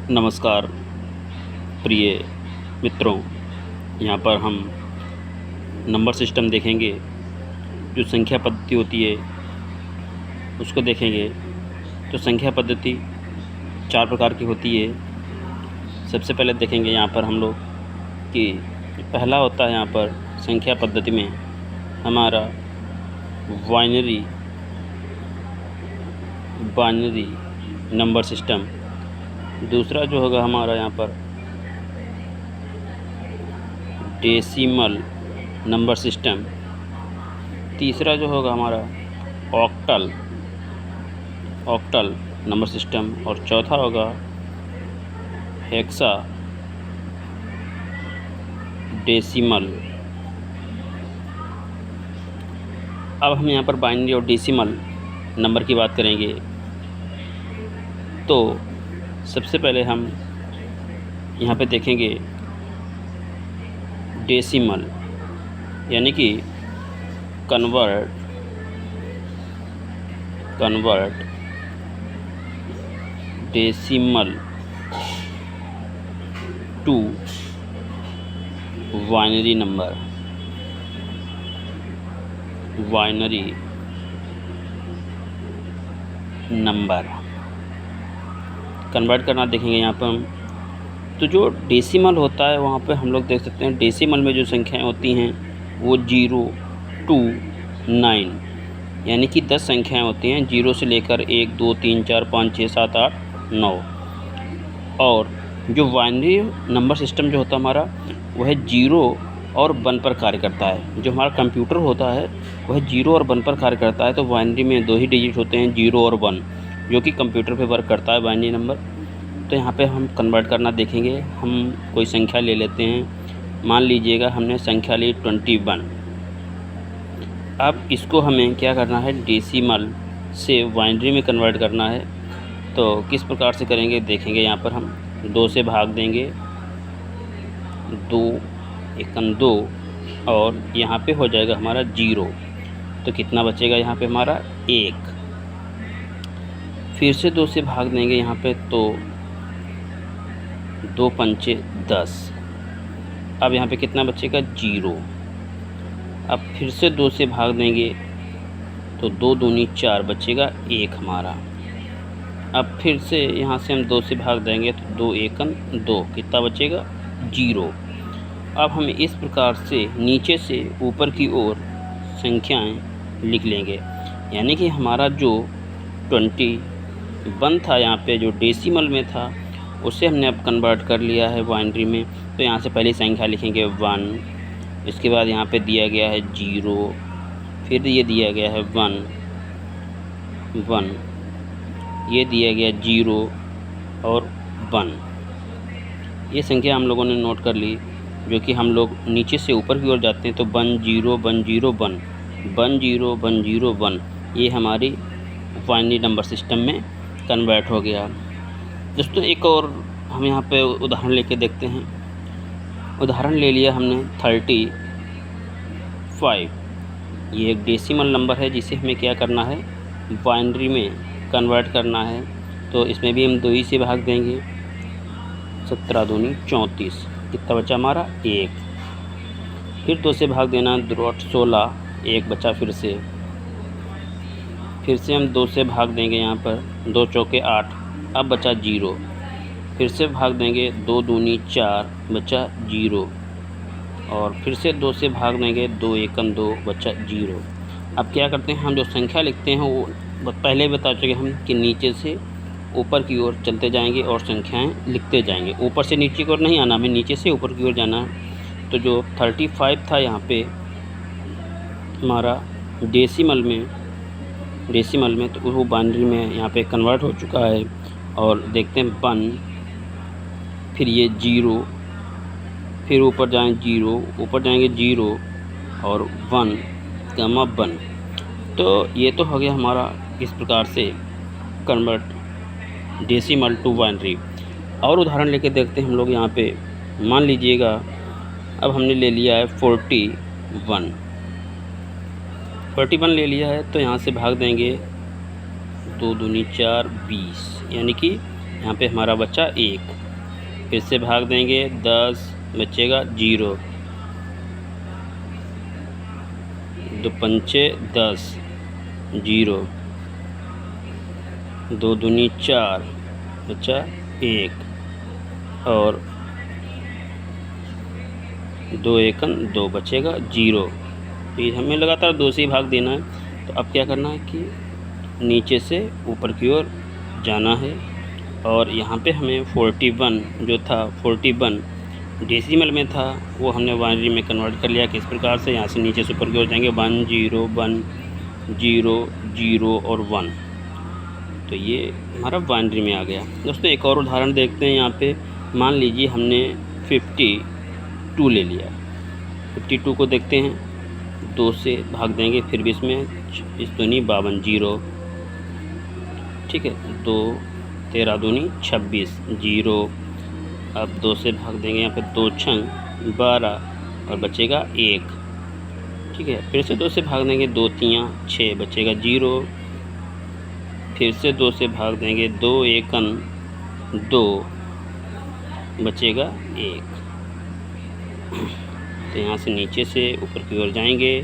नमस्कार प्रिय मित्रों, यहाँ पर हम नंबर सिस्टम देखेंगे। जो संख्या पद्धति होती है उसको देखेंगे। तो संख्या पद्धति 4 प्रकार की होती है। सबसे पहले देखेंगे यहाँ पर हम लोग कि पहला होता है यहाँ पर संख्या पद्धति में हमारा बाइनरी नंबर सिस्टम। दूसरा जो होगा हमारा यहाँ पर डेसिमल नंबर सिस्टम। तीसरा जो होगा हमारा ऑक्टल नंबर सिस्टम। और चौथा होगा हेक्सा डेसिमल। अब हम यहाँ पर बाइनरी और डेसिमल नंबर की बात करेंगे। तो सबसे पहले हम यहाँ पे देखेंगे डेसिमल, यानी कि convert decimal to binary number convert करना देखेंगे यहाँ पर हम। तो जो डेसिमल होता है वहाँ पे हम लोग देख सकते हैं डेसिमल में जो संख्याएं होती हैं वो 0 to 9, यानी कि 10 संख्याएं होती हैं 0 से लेकर 1 2 3 4 5 6 7 8 9। और जो बाइनरी नंबर सिस्टम जो होता है हमारा वह 0 और 1 पर कार्य करता है। जो हमारा कंप्यूटर होता है वह 0 और 1 पर कार्य करता है। तो बाइनरी में 2 ही डिजिट होते हैं, 0 और 1, जो कि कंप्यूटर पे वर्क करता है बाइनरी नंबर। तो यहाँ पे हम कन्वर्ट करना देखेंगे। हम कोई संख्या ले लेते हैं, मान लीजिएगा हमने संख्या ली 21। अब इसको हमें क्या करना है, डेसिमल से बाइनरी में कन्वर्ट करना है। तो किस प्रकार से करेंगे देखेंगे। यहाँ पर हम 2 से भाग देंगे, 2 एकम 2, और यहाँ पे हो जाएगा हमारा 0। तो कितना बचेगा यहाँ पे हमारा 1। फिर से 2 से भाग देंगे यहाँ पे, तो 2 पंचे 10। अब यहाँ पे कितना बचेगा 0। अब फिर से 2 से भाग देंगे तो 2 दूनी 4 बचेगा 1 हमारा। अब फिर से यहाँ से हम 2 से भाग देंगे तो 2 एकम 2, कितना बचेगा 0। अब हम इस प्रकार से नीचे से ऊपर की ओर संख्याएं लिख लेंगे। यानी कि हमारा जो 21 था यहाँ पे जो डेसिमल में था उसे हमने अब कन्वर्ट कर लिया है बाइनरी में। तो यहाँ से पहली संख्या लिखेंगे 1, इसके बाद यहाँ पे दिया गया है 0, फिर ये दिया गया है 1, ये दिया गया 0 और 1। ये संख्या हम लोगों ने नोट कर ली, जो कि हम लोग नीचे से ऊपर की ओर जाते हैं तो 1 0 1 0 1 1 0 1 0 1, ये हमारी बाइनरी नंबर सिस्टम में कन्वर्ट हो गया। दोस्तों एक और हम यहाँ पे उदाहरण लेके देखते हैं। उदाहरण ले लिया हमने 35। ये एक डेसिमल नंबर है जिसे हमें क्या करना है, बाइनरी में कन्वर्ट करना है। तो इसमें भी हम 2 ही से भाग देंगे, 17 दूनी 34, कितना बचा हमारा 1। फिर 2 से भाग देना, 2 8 16, 1 बचा फिर से हम 2 से भाग देंगे यहाँ पर, 2 चौके 8, अब बचा 0। फिर से भाग देंगे, 2 दूनी 4 बचा 0, और फिर से 2 से भाग देंगे, 2 एकम 2 बचा 0। अब क्या करते हैं, हम जो संख्या लिखते हैं वो पहले बता चुके हम कि नीचे से ऊपर की ओर चलते जाएंगे और संख्याएं लिखते जाएंगे। ऊपर से नीचे की ओर नहीं आना, हमें नीचे से ऊपर की ओर जाना है। तो जो 35 था यहाँ पे हमारा डेसिमल में तो वो बाइनरी में यहाँ पे कन्वर्ट हो चुका है। और देखते हैं 1, फिर ये 0, फिर ऊपर जाएंगे 0 और 1 गामा 1। तो ये तो हो गया हमारा इस प्रकार से कन्वर्ट डेसिमल टू बाइनरी। और उदाहरण लेके देखते हैं हम लोग यहाँ पे। मान लीजिएगा अब हमने ले लिया है 41 ले लिया है, तो यहाँ से भाग देंगे 2 दूनी 4 20, यानी कि यहाँ पे हमारा बच्चा 1। फिर से भाग देंगे 10, बचेगा 0। 2 पंचे 10, 0। 2 दूनी 4, बचा 1। और 2 एकन 2, बचेगा 0। तो ये हमें लगातार 2 से ही भाग देना है। तो अब क्या करना है कि नीचे से ऊपर की ओर जाना है और यहाँ पे हमें 41 जो था 41 डेसिमल में था वो हमने बाइनरी में कन्वर्ट कर लिया। किस प्रकार से, यहाँ से नीचे से ऊपर की ओर जाएंगे 1 0 1 0 0 और 1। तो ये हमारा बाइनरी में आ गया। दोस्तों एक और उदाहरण देखते हैं। यहाँ पे मान लीजिए हमने 52 ले लिया। 52 को देखते हैं, 2 से भाग देंगे, फिर भी इसमें इस दूनी 52, 0। ठीक है, 2 13 दूनी 26, 0। अब 2 से भाग देंगे, यहाँ पे 2 छंग 12 और बचेगा 1। ठीक है, फिर से 2 से भाग देंगे, 2 तियाँ 6, बचेगा 0। फिर से 2 से भाग देंगे, 2 एकन 2, बचेगा 1। तो यहाँ से नीचे से ऊपर की ओर जाएंगे।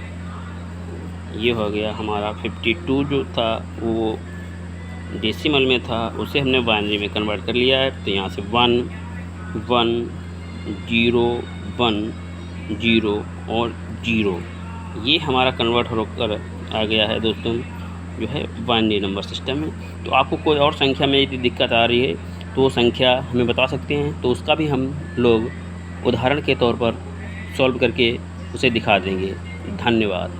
ये हो गया हमारा 52 जो था वो डेसिमल में था, उसे हमने बाइनरी में कन्वर्ट कर लिया है। तो यहाँ से 1 1 0 1 0 और 0 ये हमारा कन्वर्ट होकर आ गया है दोस्तों, जो है बाइनरी नंबर सिस्टम में। तो आपको कोई और संख्या में यदि दिक्कत आ रही है तो वो संख्या हमें बता सकते हैं, तो उसका भी हम लोग उदाहरण के तौर पर सॉल्व करके उसे दिखा देंगे। धन्यवाद।